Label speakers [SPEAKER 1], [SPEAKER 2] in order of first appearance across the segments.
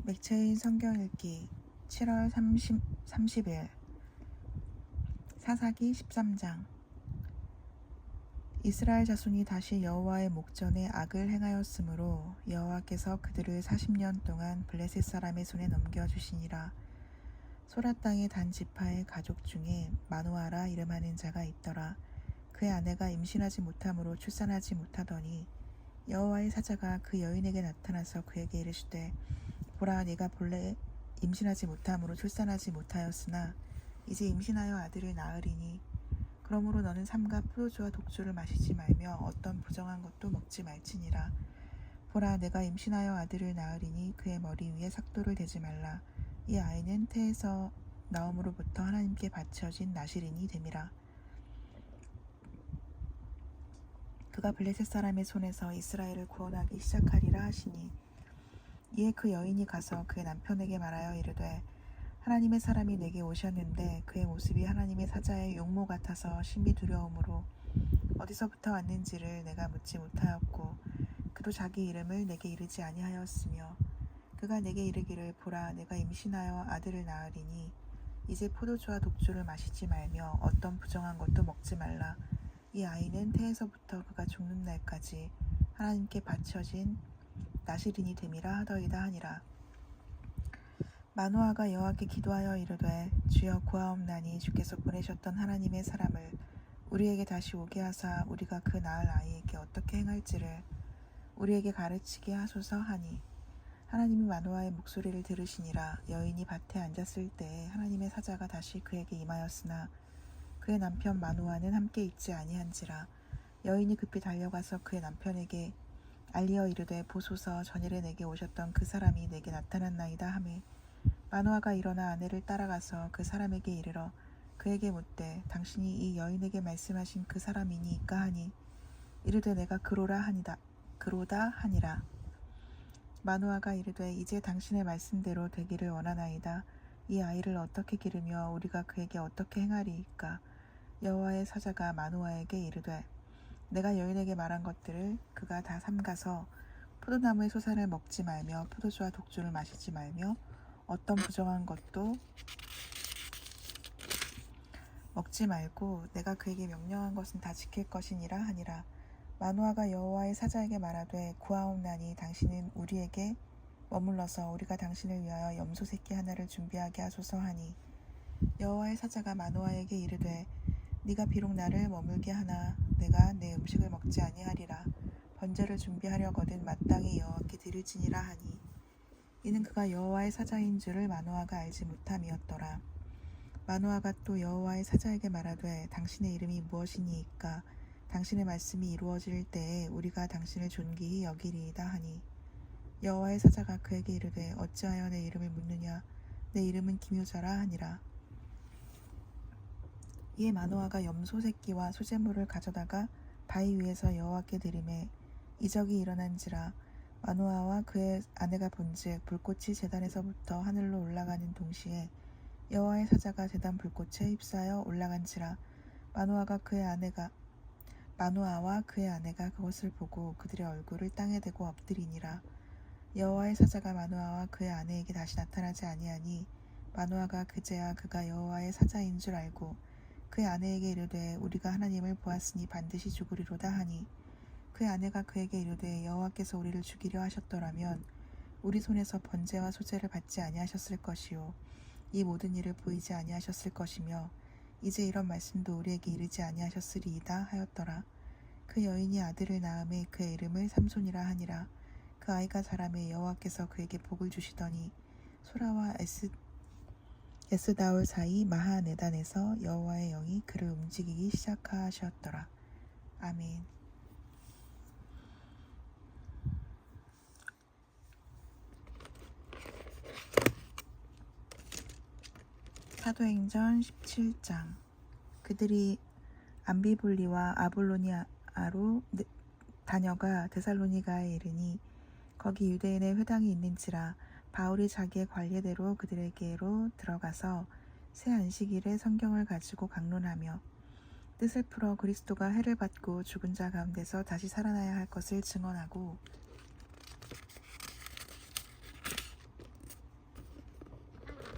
[SPEAKER 1] 맥체인 성경 읽기 7월 30일 사사기 13장. 이스라엘 자손이 다시 여호와의 목전에 악을 행하였으므로 여호와께서 그들을 40년 동안 블레셋 사람의 손에 넘겨주시니라. 소라 땅의 단 지파의 가족 중에 마누아라 이름하는 자가 있더라. 그의 아내가 임신하지 못함으로 출산하지 못하더니 여호와의 사자가 그 여인에게 나타나서 그에게 이르시되, 보라, 네가 본래 임신하지 못함으로 출산하지 못하였으나 이제 임신하여 아들을 낳으리니 그러므로 너는 삼가 포도주와 독주를 마시지 말며 어떤 부정한 것도 먹지 말지니라. 보라, 내가 임신하여 아들을 낳으리니 그의 머리 위에 삭도를 대지 말라. 이 아이는 태에서 나옴으로부터 하나님께 바쳐진 나실인이 됨이라. 그가 블레셋 사람의 손에서 이스라엘을 구원하기 시작하리라 하시니, 이에 그 여인이 가서 그의 남편에게 말하여 이르되, 하나님의 사람이 내게 오셨는데 그의 모습이 하나님의 사자의 용모 같아서 심히 두려움으로 어디서부터 왔는지를 내가 묻지 못하였고 그도 자기 이름을 내게 이르지 아니하였으며, 그가 내게 이르기를, 보라, 내가 임신하여 아들을 낳으리니 이제 포도주와 독주를 마시지 말며 어떤 부정한 것도 먹지 말라. 이 아이는 태에서부터 그가 죽는 날까지 하나님께 바쳐진 나실인이 됨이라 하더이다 하니라. 마누아가 여호와께 기도하여 이르되, 주여 구하옵나니 주께서 보내셨던 하나님의 사람을 우리에게 다시 오게 하사 우리가 그 낳을 아이에게 어떻게 행할지를 우리에게 가르치게 하소서 하니, 하나님이 마누아의 목소리를 들으시니라. 여인이 밭에 앉았을 때에 하나님의 사자가 다시 그에게 임하였으나 그의 남편 마누아는 함께 있지 아니한지라. 여인이 급히 달려가서 그의 남편에게 알리어 이르되, 보소서, 전일에 내게 오셨던 그 사람이 내게 나타났나이다 하매, 마누아가 일어나 아내를 따라가서 그 사람에게 이르러 그에게 묻되, 당신이 이 여인에게 말씀하신 그 사람이니까 하니, 이르되 내가 그로다 하니라. 마누아가 이르되, 이제 당신의 말씀대로 되기를 원하나이다. 이 아이를 어떻게 기르며 우리가 그에게 어떻게 행하리이까? 여호와의 사자가 마누아에게 이르되, 내가 여인에게 말한 것들을 그가 다 삼가서 포도나무의 소산을 먹지 말며 포도주와 독주를 마시지 말며 어떤 부정한 것도 먹지 말고 내가 그에게 명령한 것은 다 지킬 것이니라 하니라. 마누아가 여호와의 사자에게 말하되, 구하옵나니 당신은 우리에게 머물러서 우리가 당신을 위하여 염소 새끼 하나를 준비하게 하소서 하니, 여호와의 사자가 마누아에게 이르되, 네가 비록 나를 머물게 하나 내가 내 음식을 먹지 아니하리라. 번제를 준비하려거든 마땅히 여호와께 드릴지니라 하니, 이는 그가 여호와의 사자인 줄을 마누아가 알지 못함이었더라. 마누아가 또 여호와의 사자에게 말하되, 당신의 이름이 무엇이니이까? 당신의 말씀이 이루어질 때에 우리가 당신을 존귀히 여기리이다 하니, 여호와의 사자가 그에게 이르되, 어찌하여 내 이름을 묻느냐? 내 이름은 기묘자라 하니라. 이에 마누아가 염소 새끼와 소재물을 가져다가 바위 위에서 여호와께 드리매 이적이 일어난지라. 마누아와 그의 아내가 본즉 불꽃이 제단에서부터 하늘로 올라가는 동시에 여호와의 사자가 제단 불꽃에 휩싸여 올라간지라. 마누아와 그의 아내가 그것을 보고 그들의 얼굴을 땅에 대고 엎드리니라. 여호와의 사자가 마누아와 그의 아내에게 다시 나타나지 아니하니, 마누아가 그제야 그가 여호와의 사자인 줄 알고 그의 아내에게 이르되, 우리가 하나님을 보았으니 반드시 죽으리로다 하니, 그의 아내가 그에게 이르되, 여호와께서 우리를 죽이려 하셨더라면 우리 손에서 번제와 소제를 받지 아니하셨을 것이요 이 모든 일을 보이지 아니하셨을 것이며 이제 이런 말씀도 우리에게 이르지 아니하셨으리이다 하였더라. 그 여인이 아들을 낳음에 그의 이름을 삼손이라 하니라. 그 아이가 자라매 여호와께서 그에게 복을 주시더니 소라와 에스다올 사이 마하네단에서 여호와의 영이 그를 움직이기 시작하셨더라. 아멘. 사도행전 17장. 그들이 암비볼리와 아볼로니아로 다녀가 데살로니가에 이르니 거기 유대인의 회당이 있는지라. 바울이 자기의 관례대로 그들에게로 들어가서 새 안식일에 성경을 가지고 강론하며 뜻을 풀어 그리스도가 해를 받고 죽은 자 가운데서 다시 살아나야 할 것을 증언하고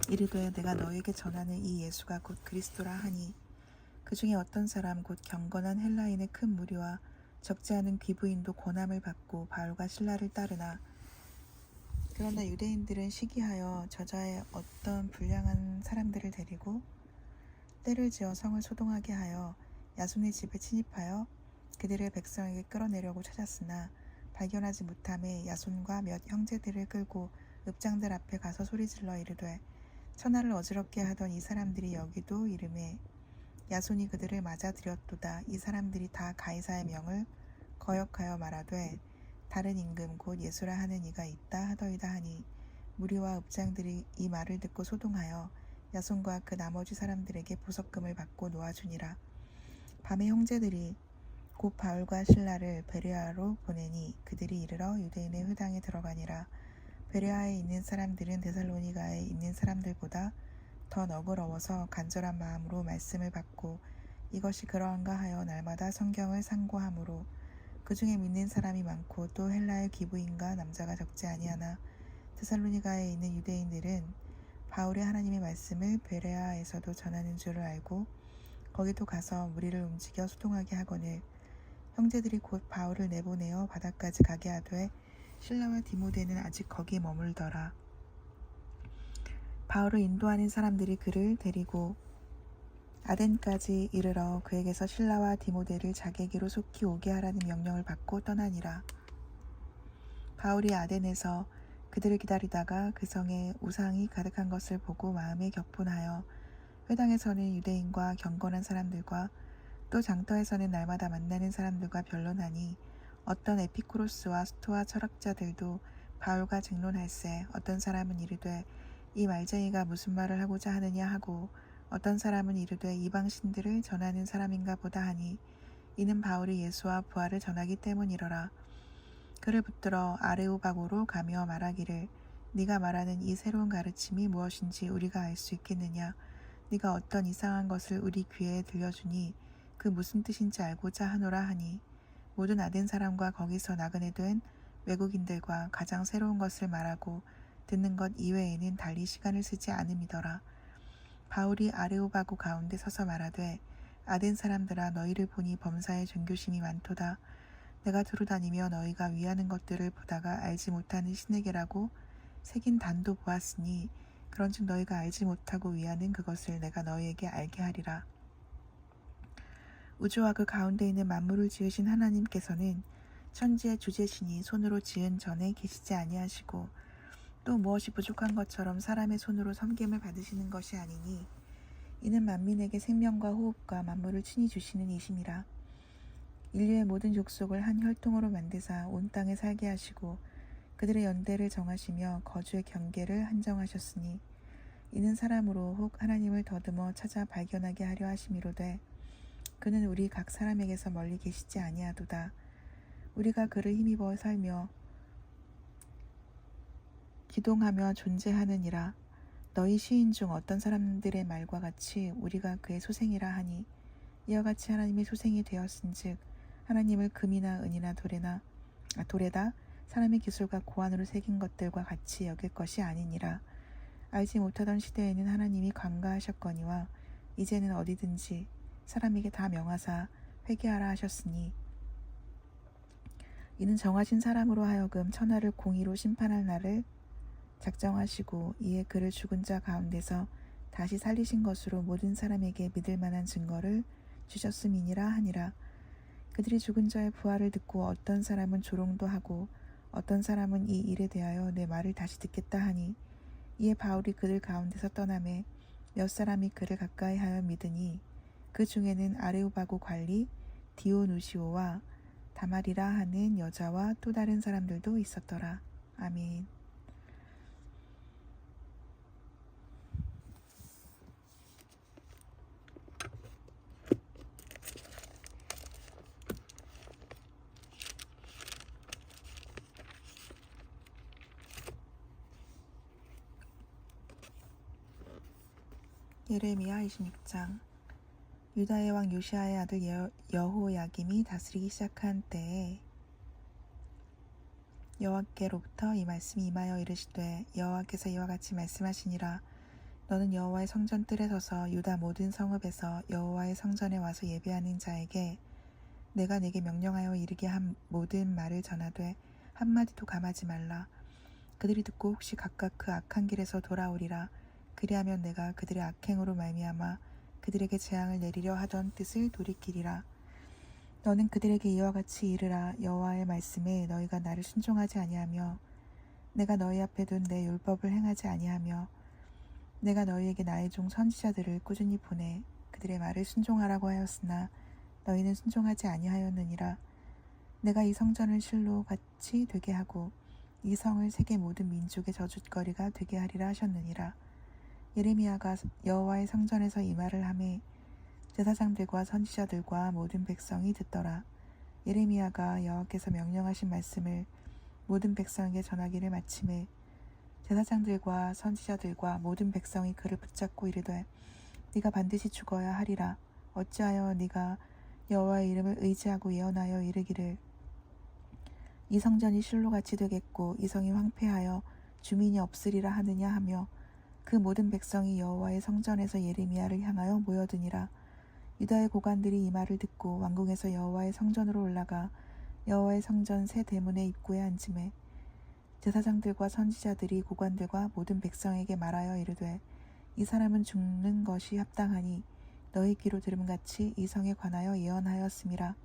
[SPEAKER 1] 이르되 내가 너에게 전하는 이 예수가 곧 그리스도라 하니 그 중에 어떤 사람 곧 경건한 헬라인의 큰 무리와 적지 않은 귀부인도 권함을 받고 바울과 실라를 따르나 그러나 유대인들은 시기하여 저자의 어떤 불량한 사람들을 데리고 때를 지어 성을 소동하게 하여 야손의 집에 침입하여 그들을 백성에게 끌어내려고 찾았으나 발견하지 못함에 야손과 몇 형제들을 끌고 읍장들 앞에 가서 소리질러 이르되 천하를 어지럽게 하던 이 사람들이 여기도 이름에 야손이 그들을 맞아들였도다. 이 사람들이 다 가이사의 명을 거역하여 말하되 다른 임금 곧 예수라 하는 이가 있다 하더이다 하니 무리와 읍장들이 이 말을 듣고 소동하여 야손과 그 나머지 사람들에게 보석금을 받고 놓아주니라. 밤에 형제들이 곧 바울과 실라를 베레아로 보내니 그들이 이르러 유대인의 회당에 들어가니라. 베레아에 있는 사람들은 데살로니가에 있는 사람들보다 더 너그러워서 간절한 마음으로 말씀을 받고 이것이 그러한가 하여 날마다 성경을 상고하므로 그 중에 믿는 사람이 많고 또 헬라의 귀부인과 남자가 적지 아니하나 데살로니가에 있는 유대인들은 바울의 하나님의 말씀을 베레아에서도 전하는 줄을 알고 거기도 가서 무리를 움직여 소동하게 하거늘 형제들이 곧 바울을 내보내어 바다까지 가게 하되 실라와 디모데는 아직 거기 머물더라. 바울을 인도하는 사람들이 그를 데리고 아덴까지 이르러 그에게서 실라와 디모데를 자기에게로 속히 오게 하라는 명령을 받고 떠나니라. 바울이 아덴에서 그들을 기다리다가 그 성에 우상이 가득한 것을 보고 마음에 격분하여 회당에서는 유대인과 경건한 사람들과 또 장터에서는 날마다 만나는 사람들과 변론하니 어떤 에피쿠로스와 스토아 철학자들도 바울과 쟁론할세 어떤 사람은 이르되 이 말쟁이가 무슨 말을 하고자 하느냐 하고 어떤 사람은 이르되 이방신들을 전하는 사람인가 보다 하니 이는 바울이 예수와 부활을 전하기 때문이러라. 그를 붙들어 아레오바고로 가며 말하기를 네가 말하는 이 새로운 가르침이 무엇인지 우리가 알 수 있겠느냐. 네가 어떤 이상한 것을 우리 귀에 들려주니 그 무슨 뜻인지 알고자 하노라 하니 모든 아덴 사람과 거기서 나그네 된 외국인들과 가장 새로운 것을 말하고 듣는 것 이외에는 달리 시간을 쓰지 않음이더라. 바울이 아레오바고 가운데 서서 말하되 아덴 사람들아 너희를 보니 범사에 존교심이 많도다. 내가 두루다니며 너희가 위하는 것들을 보다가 알지 못하는 신에게라고 새긴 단도 보았으니 그런즉 너희가 알지 못하고 위하는 그것을 내가 너희에게 알게 하리라. 우주와 그 가운데 있는 만물을 지으신 하나님께서는 천지의 주제신이 손으로 지은 전에 계시지 아니하시고 또 무엇이 부족한 것처럼 사람의 손으로 섬김을 받으시는 것이 아니니 이는 만민에게 생명과 호흡과 만물을 친히 주시는 이심이라. 인류의 모든 족속을 한 혈통으로 만드사 온 땅에 살게 하시고 그들의 연대를 정하시며 거주의 경계를 한정하셨으니 이는 사람으로 혹 하나님을 더듬어 찾아 발견하게 하려 하심이로되 그는 우리 각 사람에게서 멀리 계시지 아니하도다. 우리가 그를 힘입어 살며 기동하며 존재하느니라. 너희 시인 중 어떤 사람들의 말과 같이 우리가 그의 소생이라 하니 이와 같이 하나님의 소생이 되었은즉 하나님을 금이나 은이나 돌에다 사람의 기술과 고안으로 새긴 것들과 같이 여길 것이 아니니라. 알지 못하던 시대에는 하나님이 관가하셨거니와 이제는 어디든지 사람에게 다 명하사 회개하라 하셨으니 이는 정하신 사람으로 하여금 천하를 공의로 심판할 날을 작정하시고 이에 그를 죽은 자 가운데서 다시 살리신 것으로 모든 사람에게 믿을 만한 증거를 주셨음이니라 하니라. 그들이 죽은 자의 부활을 듣고 어떤 사람은 조롱도 하고 어떤 사람은 이 일에 대하여 내 말을 다시 듣겠다 하니 이에 바울이 그들 가운데서 떠나매 몇 사람이 그를 가까이 하여 믿으니 그 중에는 아레오바고 관리 디오누시오와 다말이라 하는 여자와 또 다른 사람들도 있었더라. 아멘. 예레미야 26장. 유다의 왕 요시아의 아들 여호야김이 다스리기 시작한 때에 여호와께로부터 이 말씀이 임하여 이르시되 여호와께서 이와 같이 말씀하시니라. 너는 여호와의 성전 뜰에 서서 유다 모든 성읍에서 여호와의 성전에 와서 예배하는 자에게 내가 내게 명령하여 이르게 한 모든 말을 전하되 한마디도 감하지 말라. 그들이 듣고 혹시 각각 그 악한 길에서 돌아오리라. 그리하면 내가 그들의 악행으로 말미암아 그들에게 재앙을 내리려 하던 뜻을 돌이키리라. 너는 그들에게 이와 같이 이르라. 여호와의 말씀에 너희가 나를 순종하지 아니하며 내가 너희 앞에 둔 내 율법을 행하지 아니하며 내가 너희에게 나의 종 선지자들을 꾸준히 보내 그들의 말을 순종하라고 하였으나 너희는 순종하지 아니하였느니라. 내가 이 성전을 실로 같이 되게 하고 이 성을 세계 모든 민족의 저주거리가 되게 하리라 하셨느니라. 예레미야가 여호와의 성전에서 이 말을 하매 제사장들과 선지자들과 모든 백성이 듣더라. 예레미야가 여호와께서 명령하신 말씀을 모든 백성에게 전하기를 마침에 제사장들과 선지자들과 모든 백성이 그를 붙잡고 이르되 네가 반드시 죽어야 하리라. 어찌하여 네가 여호와의 이름을 의지하고 예언하여 이르기를 이 성전이 실로같이 되겠고 이 성이 황폐하여 주민이 없으리라 하느냐 하며 그 모든 백성이 여호와의 성전에서 예레미야를 향하여 모여드니라. 유다의 고관들이 이 말을 듣고 왕궁에서 여호와의 성전으로 올라가 여호와의 성전 새 대문의 입구에 앉음에 제사장들과 선지자들이 고관들과 모든 백성에게 말하여 이르되 이 사람은 죽는 것이 합당하니 너희 귀로 들음같이 이 성에 관하여 예언하였음이라.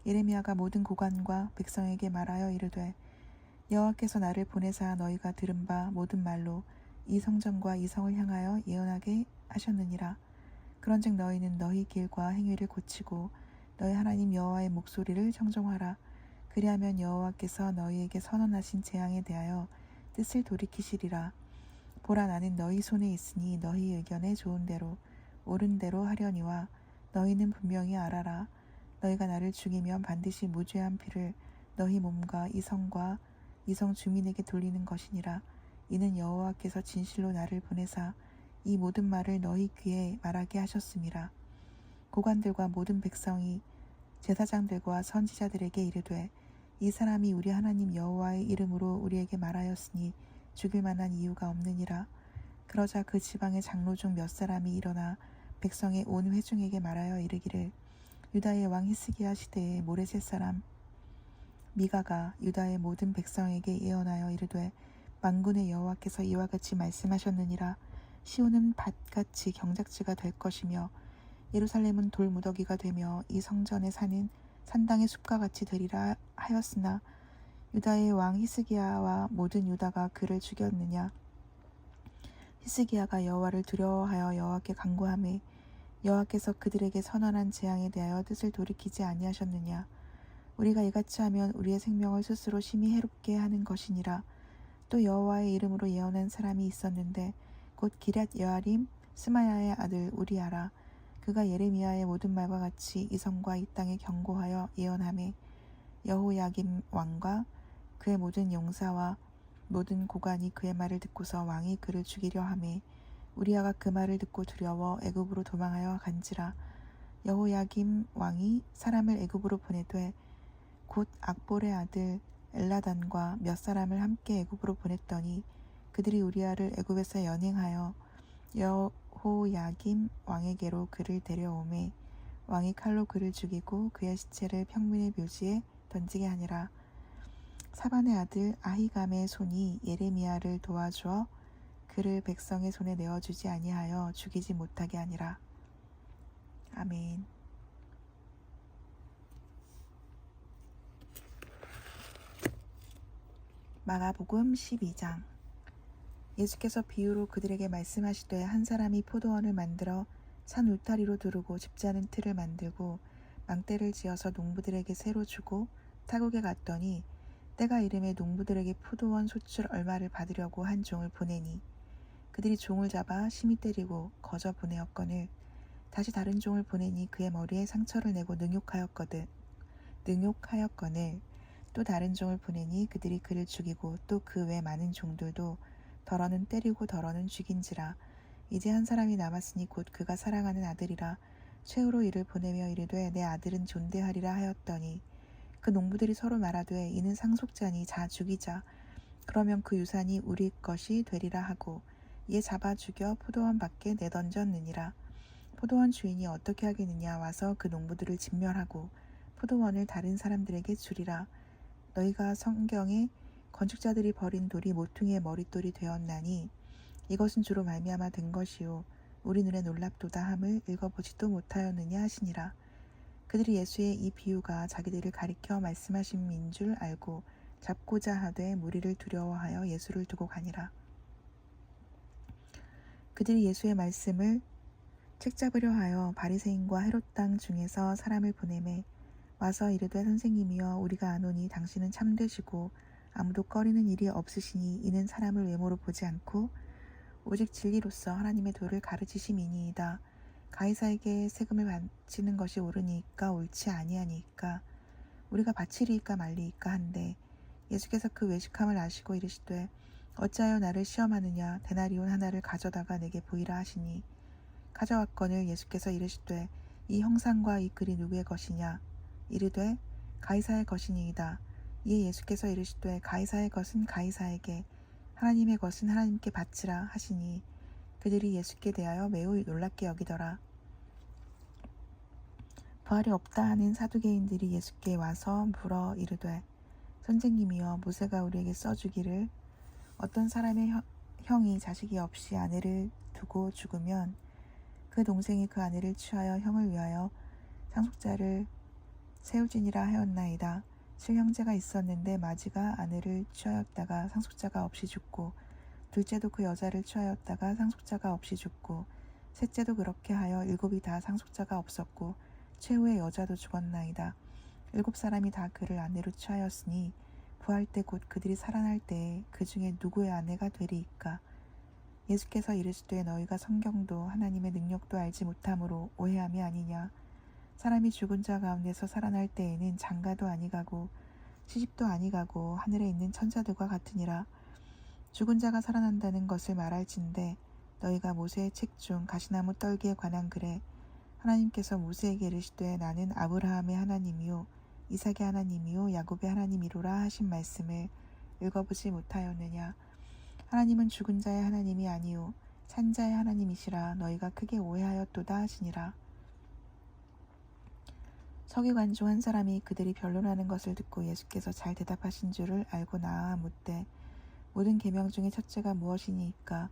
[SPEAKER 1] 예레미야가 모든 고관과 백성에게 말하여 이르되 여호와께서 나를 보내사 너희가 들은 바 모든 말로 이 성전과 이 성을 향하여 예언하게 하셨느니라. 그런즉 너희는 너희 길과 행위를 고치고 너희 하나님 여호와의 목소리를 청종하라. 그리하면 여호와께서 너희에게 선언하신 재앙에 대하여 뜻을 돌이키시리라. 보라, 나는 너희 손에 있으니 너희 의견에 좋은 대로 옳은 대로 하려니와 너희는 분명히 알아라. 너희가 나를 죽이면 반드시 무죄한 피를 너희 몸과 이 성과 이 성 주민에게 돌리는 것이니라. 이는 여호와께서 진실로 나를 보내사 이 모든 말을 너희 귀에 말하게 하셨음이라. 고관들과 모든 백성이 제사장들과 선지자들에게 이르되 이 사람이 우리 하나님 여호와의 이름으로 우리에게 말하였으니 죽일 만한 이유가 없느니라. 그러자 그 지방의 장로 중 몇 사람이 일어나 백성의 온 회중에게 말하여 이르기를 유다의 왕 히스기야 시대의 모레셋 사람 미가가 유다의 모든 백성에게 예언하여 이르되 만군의 여호와께서 이와 같이 말씀하셨느니라. 시온은 밭같이 경작지가 될 것이며 예루살렘은 돌무더기가 되며 이 성전의 산은 산당의 숲과 같이 되리라 하였으나 유다의 왕 히스기야와 모든 유다가 그를 죽였느냐. 히스기야가 여호와를 두려워하여 여호와께 간구하매 여호와께서 그들에게 선언한 재앙에 대하여 뜻을 돌이키지 아니하셨느냐. 우리가 이같이 하면 우리의 생명을 스스로 심히 해롭게 하는 것이니라. 또 여호와의 이름으로 예언한 사람이 있었는데 곧 기럇 여아림 스마야의 아들 우리아라. 그가 예레미야의 모든 말과 같이 이 성과 이 땅에 경고하여 예언하매 여호야김 왕과 그의 모든 용사와 모든 고관이 그의 말을 듣고서 왕이 그를 죽이려 하매 우리아가 그 말을 듣고 두려워 애굽으로 도망하여 간지라. 여호야김 왕이 사람을 애굽으로 보내되 곧 악볼의 아들 엘라단과 몇 사람을 함께 애굽으로 보냈더니 그들이 우리아를 애굽에서 연행하여 여호야김 왕에게로 그를 데려오매 왕이 칼로 그를 죽이고 그의 시체를 평민의 묘지에 던지게 하니라. 사반의 아들 아히감의 손이 예레미야를 도와주어 그를 백성의 손에 내어주지 아니하여 죽이지 못하게 하니라. 아멘. 마가복음 12장. 예수께서 비유로 그들에게 말씀하시되 한 사람이 포도원을 만들어 산 울타리로 두르고 집자는 틀을 만들고 망대를 지어서 농부들에게 새로 주고 타국에 갔더니 때가 이름에 농부들에게 포도원 소출 얼마를 받으려고 한 종을 보내니 그들이 종을 잡아 심히 때리고 거저 보내었거늘 다시 다른 종을 보내니 그의 머리에 상처를 내고 능욕하였거늘 또 다른 종을 보내니 그들이 그를 죽이고 또 그 외 많은 종들도 덜어는 때리고 덜어는 죽인지라. 이제 한 사람이 남았으니 곧 그가 사랑하는 아들이라. 최후로 이를 보내며 이르되 내 아들은 존대하리라 하였더니 그 농부들이 서로 말하되 이는 상속자니 자 죽이자. 그러면 그 유산이 우리 것이 되리라 하고 이에 잡아 죽여 포도원 밖에 내던졌느니라. 포도원 주인이 어떻게 하겠느냐. 와서 그 농부들을 진멸하고 포도원을 다른 사람들에게 주리라. 너희가 성경에 건축자들이 버린 돌이 모퉁이의 머릿돌이 되었나니 이것은 주로 말미암아 된 것이요 우리 눈에 놀랍도다 함을 읽어보지도 못하였느냐 하시니라. 그들이 예수의 이 비유가 자기들을 가리켜 말씀하심인 줄 알고 잡고자 하되 무리를 두려워하여 예수를 두고 가니라. 그들이 예수의 말씀을 책잡으려 하여 바리새인과 헤롯 땅 중에서 사람을 보내매 와서 이르되 선생님이여 우리가 아노니 당신은 참되시고 아무도 꺼리는 일이 없으시니 이는 사람을 외모로 보지 않고 오직 진리로서 하나님의 도를 가르치심이니이다. 가이사에게 세금을 바치는 것이 옳으니까 옳지 아니하니까 우리가 바치리이까 말리이까 한데 예수께서 그 외식함을 아시고 이르시되 어찌하여 나를 시험하느냐. 데나리온 하나를 가져다가 내게 보이라 하시니 가져왔거늘 예수께서 이르시되 이 형상과 이 글이 누구의 것이냐. 이르되 가이사의 것이니이다. 이에 예수께서 이르시되 가이사의 것은 가이사에게 하나님의 것은 하나님께 바치라 하시니 그들이 예수께 대하여 매우 놀랍게 여기더라. 부활이 없다 하는 사두개인들이 예수께 와서 물어 이르되 선생님이여 모세가 우리에게 써주기를 어떤 사람의 형이 자식이 없이 아내를 두고 죽으면 그 동생이 그 아내를 취하여 형을 위하여 상속자를 세울지니라 하였나이다. 칠형제가 있었는데 마지가 아내를 취하였다가 상속자가 없이 죽고 둘째도 그 여자를 취하였다가 상속자가 없이 죽고 셋째도 그렇게 하여 일곱이 다 상속자가 없었고 최후의 여자도 죽었나이다. 7사람이 다 그를 아내로 취하였으니 부활 때 곧 그들이 살아날 때에 그 중에 누구의 아내가 되리이까. 예수께서 이르시되 너희가 성경도 하나님의 능력도 알지 못함으로 오해함이 아니냐. 사람이 죽은 자 가운데서 살아날 때에는 장가도 아니가고 시집도 아니가고 하늘에 있는 천사들과 같으니라. 죽은 자가 살아난다는 것을 말할진대 너희가 모세의 책 중 가시나무 떨기에 관한 글에 하나님께서 모세에게 이르시되 나는 아브라함의 하나님이요 이삭의 하나님이요 야곱의 하나님이로라 하신 말씀을 읽어보지 못하였느냐. 하나님은 죽은 자의 하나님이 아니요 산 자의 하나님이시라. 너희가 크게 오해하였도다 하시니라. 서기관 중 한 사람이 그들이 변론하는 것을 듣고 예수께서 잘 대답하신 줄을 알고 나아 묻되 모든 계명 중에 첫째가 무엇이니이까.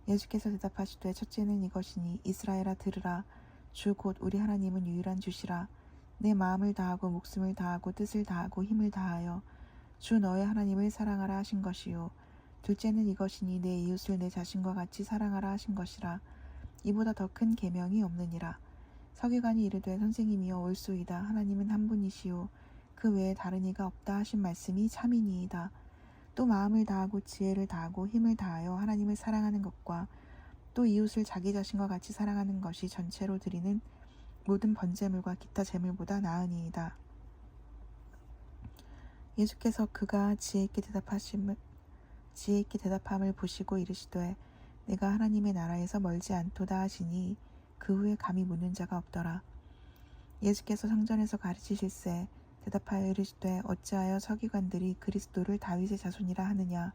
[SPEAKER 1] 예수께서 대답하시되 첫째는 이것이니 이스라엘아 들으라. 주 곧 우리 하나님은 유일한 주시라. 내 마음을 다하고 목숨을 다하고 뜻을 다하고 힘을 다하여 주 너의 하나님을 사랑하라 하신 것이요 둘째는 이것이니 내 이웃을 내 자신과 같이 사랑하라 하신 것이라. 이보다 더 큰 계명이 없느니라. 서기관이 이르되 선생님이여 옳소이다. 하나님은 한 분이시요 그 외에 다른 이가 없다 하신 말씀이 참이니이다. 또 마음을 다하고 지혜를 다하고 힘을 다하여 하나님을 사랑하는 것과 또 이웃을 자기 자신과 같이 사랑하는 것이 전체로 드리는 모든 번제물과 기타 제물보다 나으니이다. 예수께서 그가 지혜 있게 대답함을 보시고 이르시되 내가 하나님의 나라에서 멀지 않도다 하시니 그 후에 감히 묻는 자가 없더라. 예수께서 성전에서 가르치실세 대답하여 이르시되 어찌하여 서기관들이 그리스도를 다윗의 자손이라 하느냐.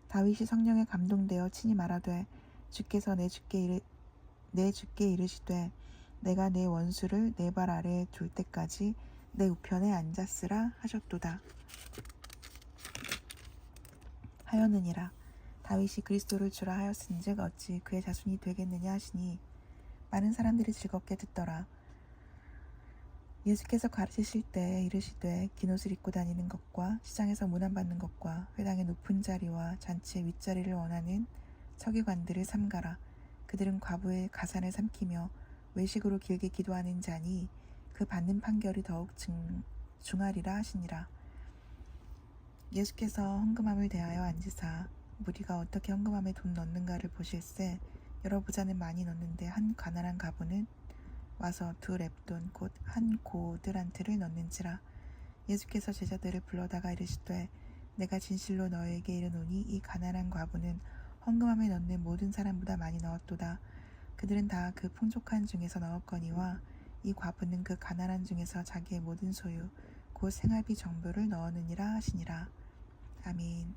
[SPEAKER 1] 다윗이 성령에 감동되어 친히 말하되 주께서 내 주께 이르시되 내가 내 원수를 내 발 아래에 둘 때까지 내 우편에 앉았으라 하셨도다 하였느니라. 다윗이 그리스도를 주라 하였은즉 어찌 그의 자손이 되겠느냐 하시니 많은 사람들이 즐겁게 듣더라. 예수께서 가르치실 때 이르시되 긴 옷을 입고 다니는 것과 시장에서 문안받는 것과 회당의 높은 자리와 잔치의 윗자리를 원하는 서기관들을 삼가라. 그들은 과부의 가산을 삼키며 외식으로 길게 기도하는 자니 그 받는 판결이 더욱 중하리라 하시니라. 예수께서 헌금함을 대하여 앉으사 무리가 어떻게 헌금함에 돈 넣는가를 보실세 여러 부자는 많이 넣는데 한 가난한 과부는 와서 2렙돈 곧 한 고드란트를 넣는지라. 예수께서 제자들을 불러다가 이르시되 내가 진실로 너희에게 이르노니 이 가난한 과부는 헌금함에 넣는 모든 사람보다 많이 넣었도다. 그들은 다 그 풍족한 중에서 넣었거니와 이 과부는 그 가난한 중에서 자기의 모든 소유 곧 생활비 정도를 넣었느니라 하시니라. 아멘.